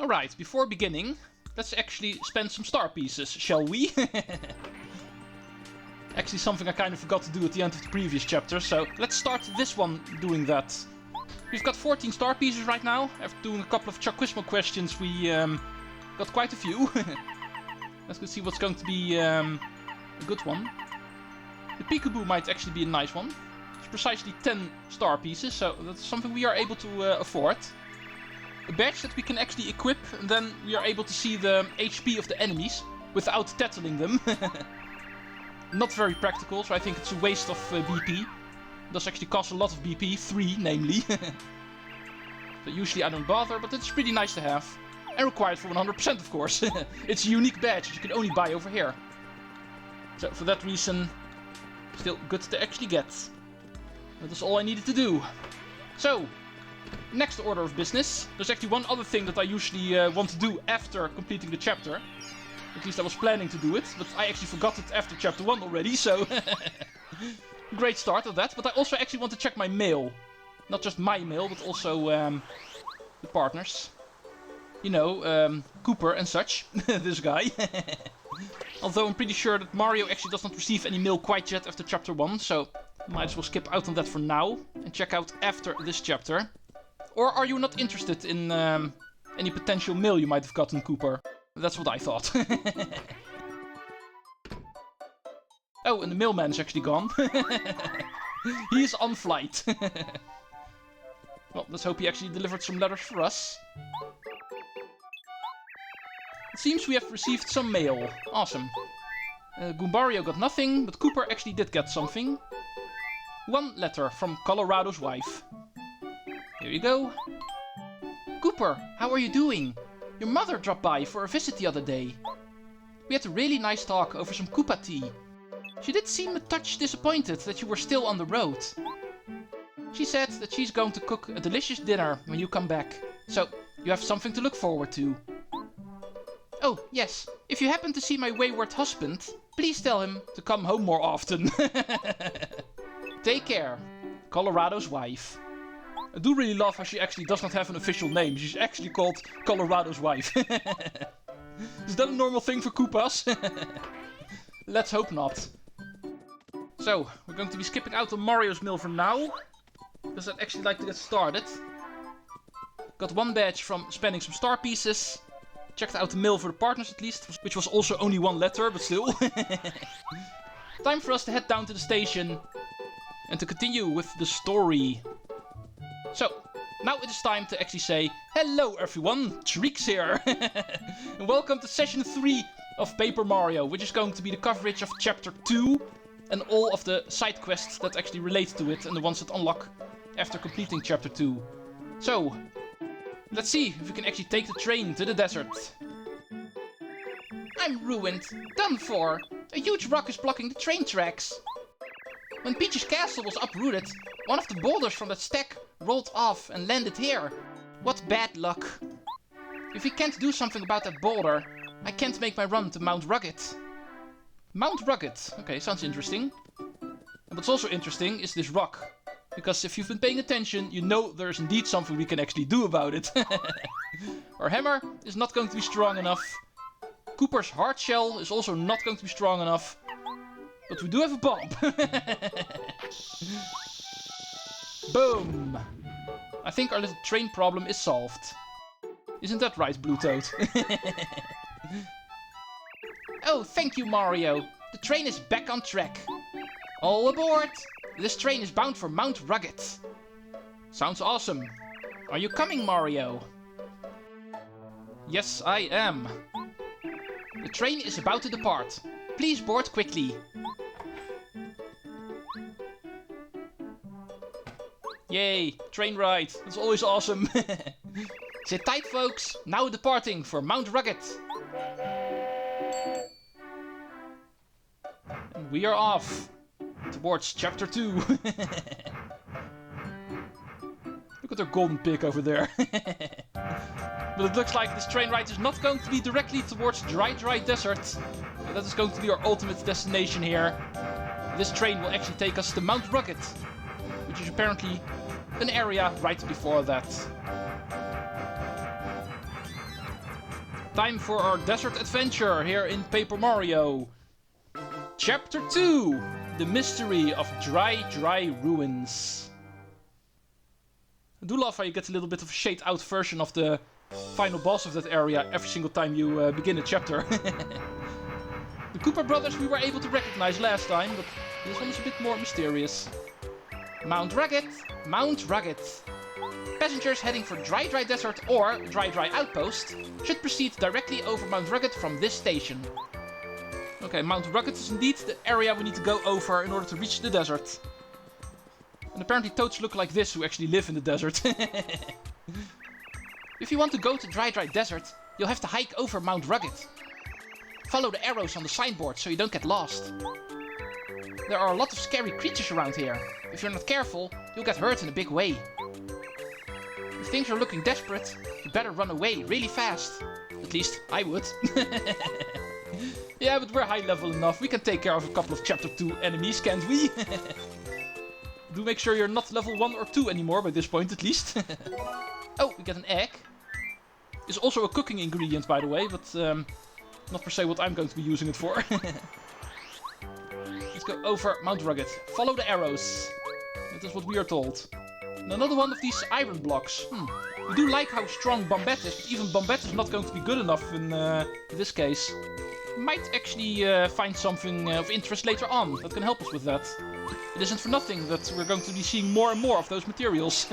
Alright, before beginning, let's actually spend some star pieces, shall we? Actually something I kind of forgot to do at the end of the previous chapter, so let's start this one doing that. We've got 14 star pieces right now. After doing a couple of Chaquismo questions, we got quite a few. Let's go see what's going to be a good one. The Pekaboo might actually be a nice one. It's precisely 10 star pieces, so that's something we are able to afford. A badge that we can actually equip, and then we are able to see the HP of the enemies without tattling them. Not very practical, so I think it's a waste of BP. It does actually cost a lot of BP, 3 namely. So usually I don't bother, but it's pretty nice to have. And required for 100% of course. It's a unique badge that you can only buy over here. So for that reason, still good to actually get. That is all I needed to do. So, next order of business. There's actually one other thing that I usually want to do after completing the chapter. At least I was planning to do it, but I actually forgot it after chapter 1 already, so... Great start of that, but I also actually want to check my mail. Not just my mail, but also the partners. You know, Cooper and such. This guy. Although I'm pretty sure that Mario actually does not receive any mail quite yet after chapter 1, so might as well skip out on that for now and check out after this chapter. Or are you not interested in any potential mail you might have gotten, Cooper? That's what I thought. Oh, and the mailman's actually gone. He's on flight. Well, let's hope he actually delivered some letters for us. It seems we have received some mail. Awesome. Goombario got nothing, but Cooper actually did get something. One letter from Colorado's wife. Here you go. Cooper, how are you doing? Your mother dropped by for a visit the other day. We had a really nice talk over some Koopa tea. She did seem a touch disappointed that you were still on the road. She said that she's going to cook a delicious dinner when you come back, so you have something to look forward to. Oh, yes, if you happen to see my wayward husband, please tell him to come home more often. Take care, Colorado's wife. I do really love how she actually does not have an official name. She's actually called Colorado's wife. Is that a normal thing for Koopas? Let's hope not. So, we're going to be skipping out on Mario's mail for now, because I'd actually like to get started. Got one badge from spending some star pieces. Checked out the mail for the partners at least, which was also only one letter, but still. Time for us to head down to the station and to continue with the story. So, now it is time to actually say, hello everyone, Treecks here! And welcome to session 3 of Paper Mario, which is going to be the coverage of chapter 2 and all of the side quests that actually relate to it and the ones that unlock after completing chapter 2. So, let's see if we can actually take the train to the desert. I'm ruined, done for. A huge rock is blocking the train tracks. When Peach's castle was uprooted, one of the boulders from that stack rolled off and landed here. What bad luck. If we can't do something about that boulder, I can't make my run to Mount Rugged. Mount Rugged, okay, sounds interesting. And what's also interesting is this rock. Because if you've been paying attention, you know there's indeed something we can actually do about it. Our hammer is not going to be strong enough. Cooper's hard shell is also not going to be strong enough. But we do have a bomb. Boom. I think our little train problem is solved. Isn't that right, Blue Toad? Oh, thank you, Mario. The train is back on track. All aboard. This train is bound for Mount Rugged. Sounds awesome. Are you coming, Mario? Yes, I am. The train is about to depart. Please board quickly. Yay, train ride. That's always awesome. Sit tight, folks. Now departing for Mount Rugged. And we are off towards chapter 2. Look at their golden pig over there. But it looks like this train ride is not going to be directly towards Dry Desert. That is going to be our ultimate destination here. This train will actually take us to Mount Rugged, which is apparently an area right before that. Time for our desert adventure here in Paper Mario. Chapter 2. The Mystery of Dry Ruins. I do love how you get a little bit of a shade out version of the final boss of that area every single time you begin a chapter. The Koopa brothers we were able to recognize last time, but this one is a bit more mysterious. Mount Rugged. Mount Rugged. Passengers heading for Dry Desert or Dry Outpost should proceed directly over Mount Rugged from this station. Okay, Mount Rugged is indeed the area we need to go over in order to reach the desert. And apparently toads look like this who actually live in the desert. If you want to go to Dry Desert, you'll have to hike over Mount Rugged. Follow the arrows on the signboard so you don't get lost. There are a lot of scary creatures around here. If you're not careful, you'll get hurt in a big way. If things are looking desperate, you better run away really fast. At least I would. Yeah, but we're high level enough. We can take care of a couple of chapter 2 enemies, can't we? Do make sure you're not level 1 or 2 anymore by this point at least. Oh, we get an egg. It's also a cooking ingredient, by the way, but not per se what I'm going to be using it for. Let's go over Mount Rugged. Follow the arrows. That is what we are told. And another one of these iron blocks. We do like how strong Bombette is, but even Bombette is not going to be good enough in this case. We might actually find something of interest later on that can help us with that. It isn't for nothing that we're going to be seeing more and more of those materials.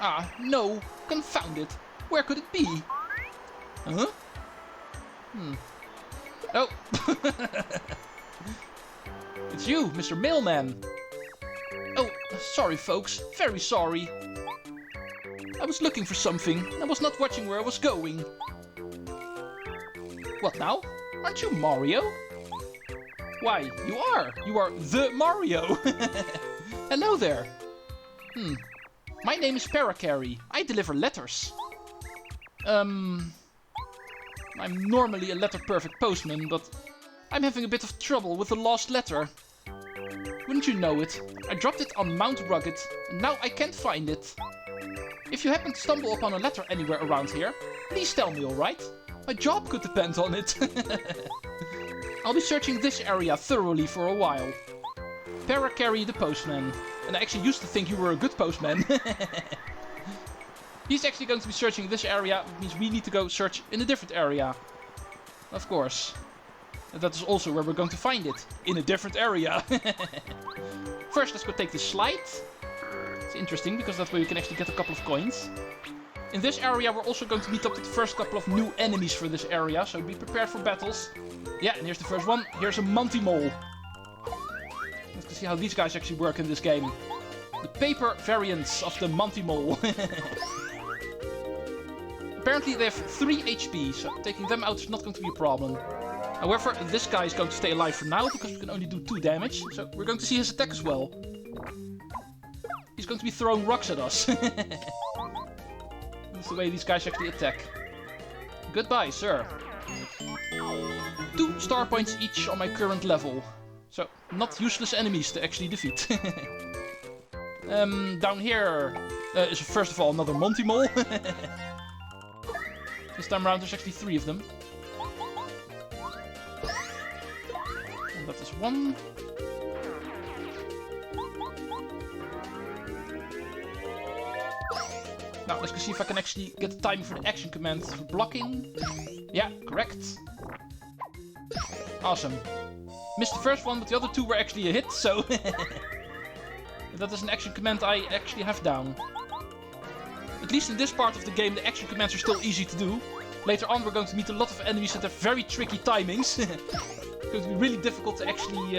Ah, no. Confound it. Where could it be? Huh? Oh. It's you, Mr. Mailman. Oh, sorry folks. Very sorry. I was looking for something. I was not watching where I was going. What now? Aren't you Mario? Why, you are. You are the Mario. Hello there. My name is Paracarry. I deliver letters. I'm normally a letter-perfect postman, but I'm having a bit of trouble with the lost letter. Wouldn't you know it? I dropped it on Mount Rugged, and now I can't find it. If you happen to stumble upon a letter anywhere around here, please tell me, alright? My job could depend on it. I'll be searching this area thoroughly for a while. Paracarry the postman. And I actually used to think you were a good postman. He's actually going to be searching this area, which means we need to go search in a different area. Of course. And that is also where we're going to find it. In a different area. First, let's go take this slide. It's interesting, because that way we can actually get a couple of coins. In this area, we're also going to meet up with the first couple of new enemies for this area, so be prepared for battles. Yeah, and here's the first one. Here's a Monty Mole. Let's see how these guys actually work in this game. The paper variants of the Monty Mole. Apparently they have 3 HP, so taking them out is not going to be a problem. However, this guy is going to stay alive for now, because we can only do 2 damage. So we're going to see his attack as well. He's going to be throwing rocks at us. That's the way these guys actually attack. Goodbye, sir. 2 star points each on my current level. So, not useless enemies to actually defeat. Down here is first of all another Monty Mole. This time around there's actually 3 of them. And that is 1. Now, let's go see if I can actually get the timing for the action command for blocking. Yeah, correct. Awesome. Missed the first one, but the other 2 were actually a hit, so... That is an action command I actually have down. At least in this part of the game, the action commands are still easy to do. Later on, we're going to meet a lot of enemies that have very tricky timings. It's going to be really difficult to actually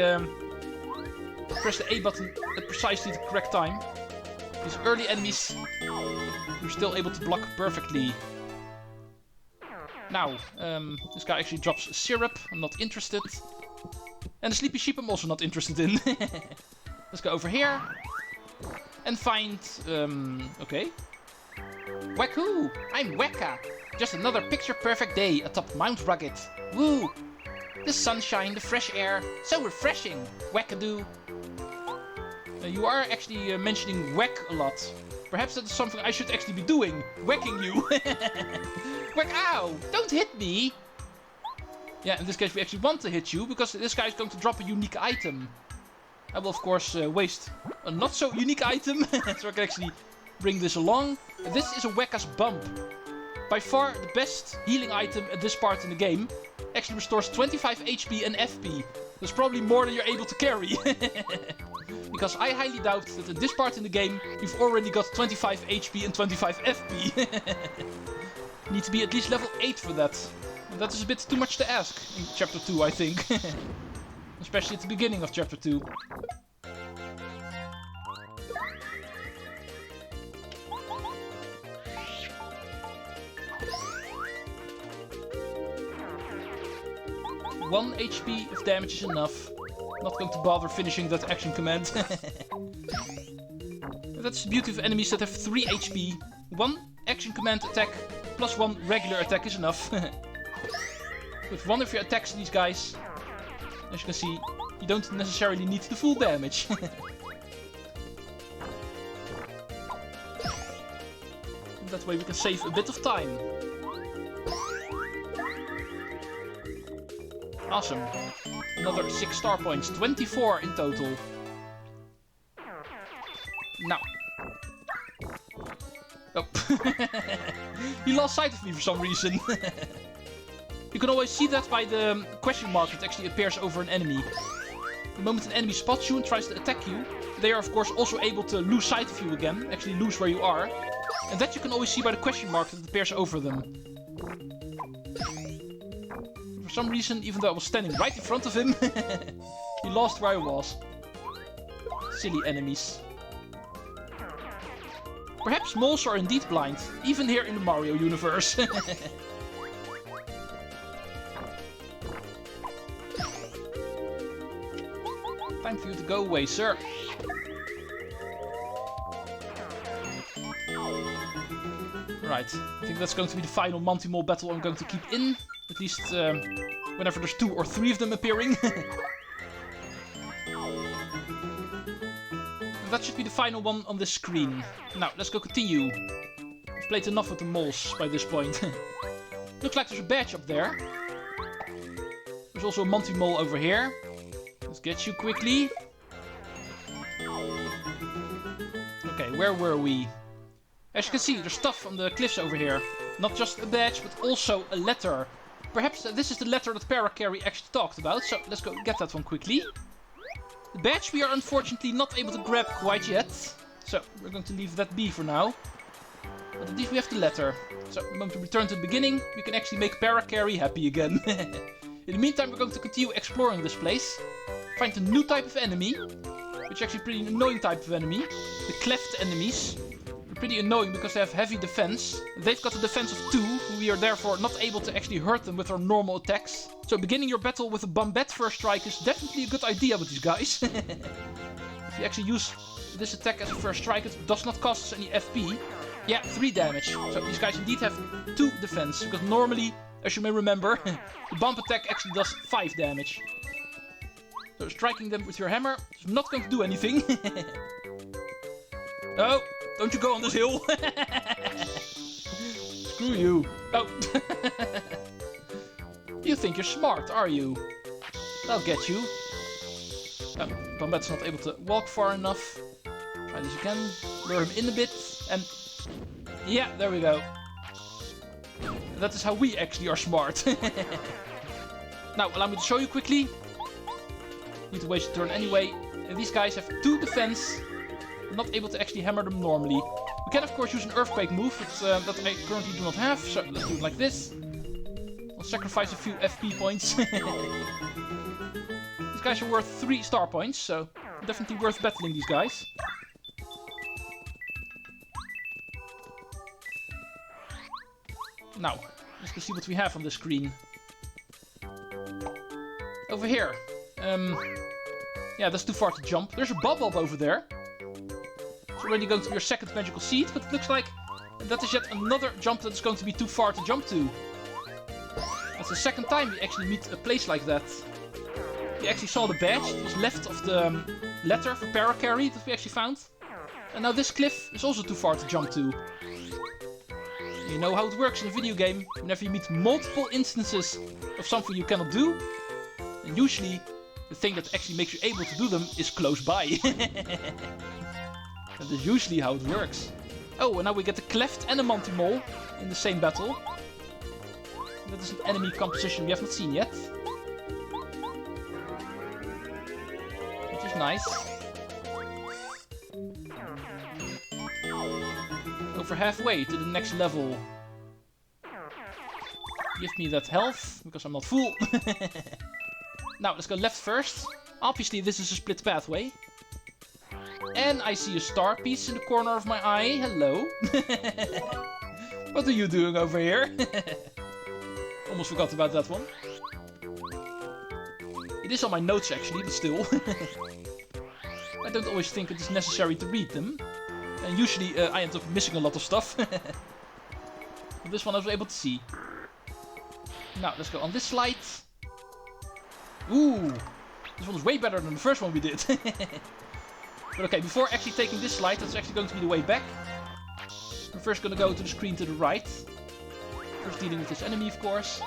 press the A button at precisely the correct time. These early enemies, you're still able to block perfectly. Now, this guy actually drops syrup. I'm not interested. And the sleepy sheep I'm also not interested in. Let's go over here. And find... okay. Wahoo! I'm Weka! Just another picture-perfect day atop Mount Rugged. Woo! The sunshine, the fresh air, so refreshing! Wackadoo! You are actually mentioning whack a lot. Perhaps that is something I should actually be doing. Whacking you! Quick, ow! Don't hit me! Yeah, in this case we actually want to hit you, because this guy is going to drop a unique item. I will, of course, waste a not-so-unique item, so I can actually bring this along. This is a Whack-Ass Bump. By far the best healing item at this part in the game. Actually restores 25 HP and FP. That's probably more than you're able to carry. Because I highly doubt that at this part in the game, you've already got 25 HP and 25 FP. You need to be at least level 8 for that. And that is a bit too much to ask in Chapter 2, I think. Especially at the beginning of Chapter 2. One HP of damage is enough. Not going to bother finishing that action command. That's the beauty of enemies that have 3 HP. 1 action command attack plus 1 regular attack is enough. With one of your attacks, these guys, as you can see, you don't necessarily need the full damage. That way we can save a bit of time. Awesome. Another 6 star points. 24 in total. Now. Oh. He lost sight of me for some reason. You can always see that by the question mark that actually appears over an enemy. The moment an enemy spots you and tries to attack you, they are of course also able to lose sight of you again. Actually lose where you are. And that you can always see by the question mark that appears over them. For some reason, even though I was standing right in front of him, he lost where I was. Silly enemies. Perhaps moles are indeed blind, even here in the Mario universe. Time for you to go away, sir. Right, I think that's going to be the final Monty Mole battle I'm going to keep in. At least whenever there's 2 or 3 of them appearing. That should be the final one on this screen. Now, let's go continue. I've played enough with the moles by this point. Looks like there's a badge up there. There's also a Monty Mole over here. Let's get you quickly. Okay, where were we? As you can see, there's stuff on the cliffs over here. Not just a badge, but also a letter. Perhaps this is the letter that Parakarry actually talked about, so let's go get that one quickly. The badge we are unfortunately not able to grab quite yet, so we're going to leave that be for now. But at least we have the letter. So the moment we return to the beginning, we can actually make Parakarry happy again. In the meantime, we're going to continue exploring this place. Find a new type of enemy, which is actually a pretty annoying type of enemy. The cleft enemies. Pretty annoying because they have heavy defense. They've got a defense of 2, and we are therefore not able to actually hurt them with our normal attacks. So beginning your battle with a Bombette first strike is definitely a good idea with these guys. If you actually use this attack as a first strike, it does not cost us any FP. Yeah, 3 damage. So these guys indeed have 2 defense, because normally, as you may remember, the bump attack actually does 5 damage. So striking them with your hammer is not going to do anything. Oh! Don't you go on this hill! Screw you! Oh! You think you're smart, are you? I'll get you. Oh, Bombette's not able to walk far enough. Try this again. Lure him in a bit. And... yeah, there we go. That is how we actually are smart. Now, allow me to show you quickly. Need to waste a turn anyway. And these guys have 2 defense. Not able to actually hammer them normally. We can of course use an earthquake move, but that I currently do not have, so let's do it like this. I'll sacrifice a few FP points. These guys are worth 3 star points, so definitely worth battling these guys. Now, let's go see what we have on the screen. Over here. Yeah, that's too far to jump. There's a Bob-Bob over there. It's already going to be your second magical seed, but it looks like that is yet another jump that's going to be too far to jump to. That's the second time we actually meet a place like that. We actually saw the badge that was left of the letter for Parakarry that we actually found. And now this cliff is also too far to jump to. You know how it works in a video game. Whenever you meet multiple instances of something you cannot do, and usually the thing that actually makes you able to do them is close by. That is usually how it works. Oh, and now we get the Cleft and a Monty-Mole in the same battle. That is an enemy composition we have not seen yet. Which is nice. Over halfway to the next level. Give me that health, because I'm not full. Now, let's go left first. Obviously, this is a split pathway. And I see a star piece in the corner of my eye. Hello. What are you doing over here? Almost forgot about that one. It is on my notes actually, but still. I don't always think it is necessary to read them. And usually I end up missing a lot of stuff. But this one I was able to see. Now, let's go on this slide. Ooh, this one is way better than the first one we did. But okay, before actually taking this slide, that's actually going to be the way back. We're first going to go to the screen to the right. First dealing with this enemy, of course.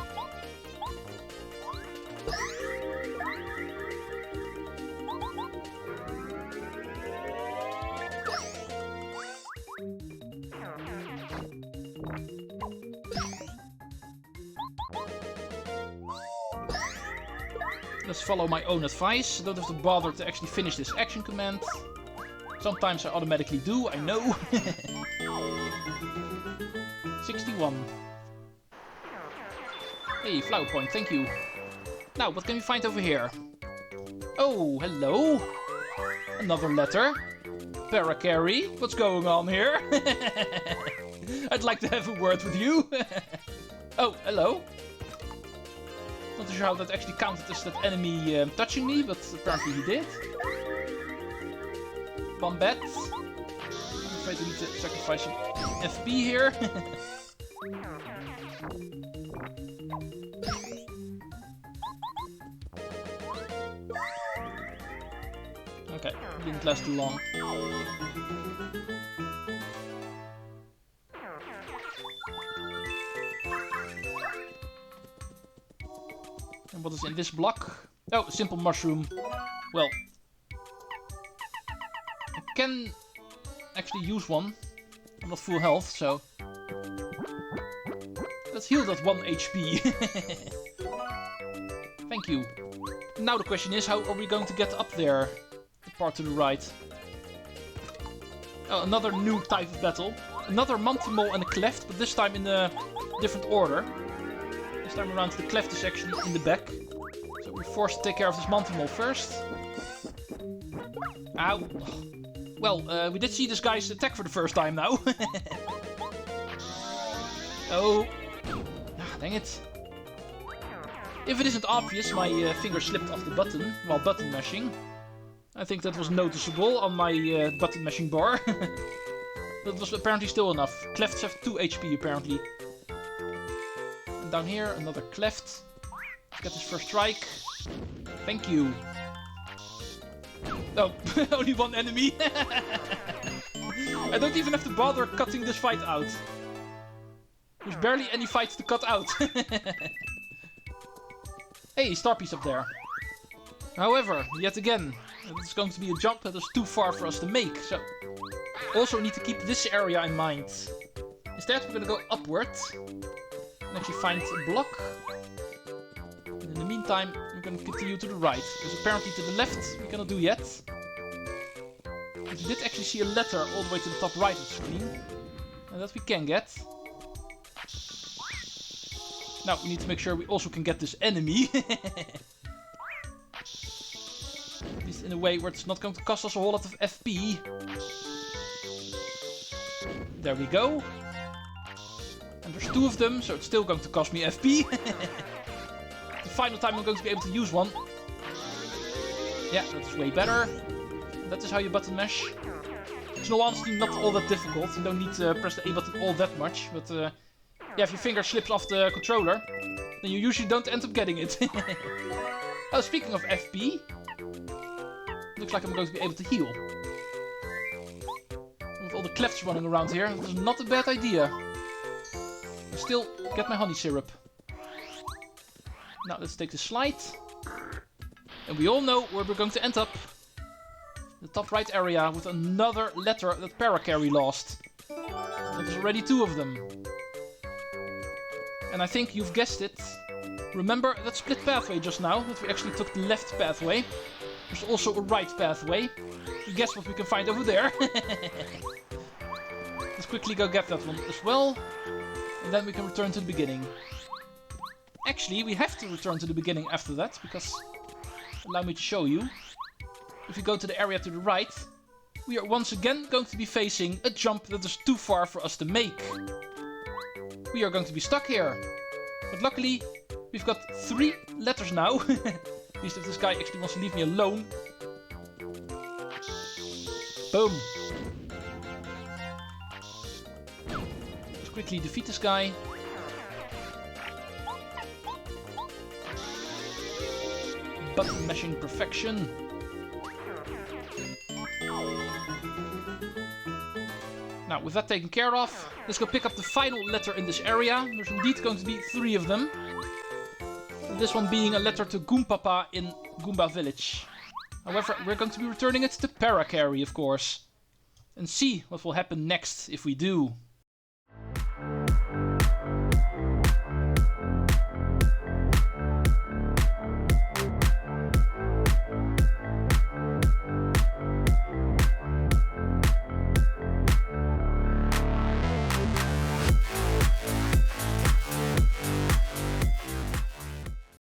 Let's follow my own advice. I don't have to bother to actually finish this action command. Sometimes I automatically do, I know. 61. Hey, flower point, thank you. Now, what can we find over here? Oh, hello. Another letter. Paracary, what's going on here? I'd like to have a word with you. Oh, hello. Not sure how that actually counted as that enemy touching me, but apparently he did. Bombat. I'm afraid we need to sacrifice some FP here. Okay, didn't last too long. And what is in this block? Oh, simple mushroom. Well, I can actually use one. I'm not full health, so let's heal that 1 HP. Thank you. Now the question is, how are we going to get up there? The part to the right. Oh, another new type of battle. Another Monty-Mole and a Cleft, but this time in a different order. This time around the Cleft is actually in the back. So we're forced to take care of this Monty-Mole first. Ow. Well, we did see this guy's attack for the first time now. Oh. Ah, dang it. If it isn't obvious, my finger slipped off the button while button mashing. I think that was noticeable on my button mashing bar. That was apparently still enough. Clefts have 2 HP apparently. And down here, another Cleft. Get his first strike. Thank you. Oh, only one enemy. I don't even have to bother cutting this fight out. There's barely any fights to cut out. Hey, star piece up there. However, yet again, it's going to be a jump that is too far for us to make, so also need to keep this area in mind. Instead, we're going to go upward and actually find a block. And in the meantime, we're going to continue to the right, because apparently to the left we cannot do yet. But we did actually see a letter all the way to the top right of the screen, and that we can get. Now, we need to make sure we also can get this enemy. At least in a way where it's not going to cost us a whole lot of FP. There we go. And there's 2 of them, so it's still going to cost me FP. The final time I'm going to be able to use one. Yeah, that's way better. That is how you button mash. It's in all honesty not all that difficult. You don't need to press the A button all that much, but yeah, if your finger slips off the controller, then you usually don't end up getting it. Oh, speaking of FP, looks like I'm going to be able to heal. With all the Clefts running around here, that's not a bad idea. still get my honey syrup. Now let's take the slide. And we all know where we're going to end up. The top right area with another letter that Parakarry lost. There's already 2 of them. And I think you've guessed it. Remember that split pathway just now? That we actually took the left pathway. There's also a right pathway. Guess what we can find over there. Let's quickly go get that one as well. And then we can return to the beginning. Actually, we have to return to the beginning after that, because... Allow me to show you. If we go to the area to the right, we are once again going to be facing a jump that is too far for us to make. We are going to be stuck here. But luckily, we've got 3 letters now. At least if this guy actually wants to leave me alone. Boom. Let's quickly defeat this guy. Button mashing perfection. Now, with that taken care of, let's go pick up the final letter in this area. There's indeed going to be 3 of them. And this one being a letter to Goompapa in Koopa Village. However, we're going to be returning it to Parakarry, of course. And see what will happen next if we do.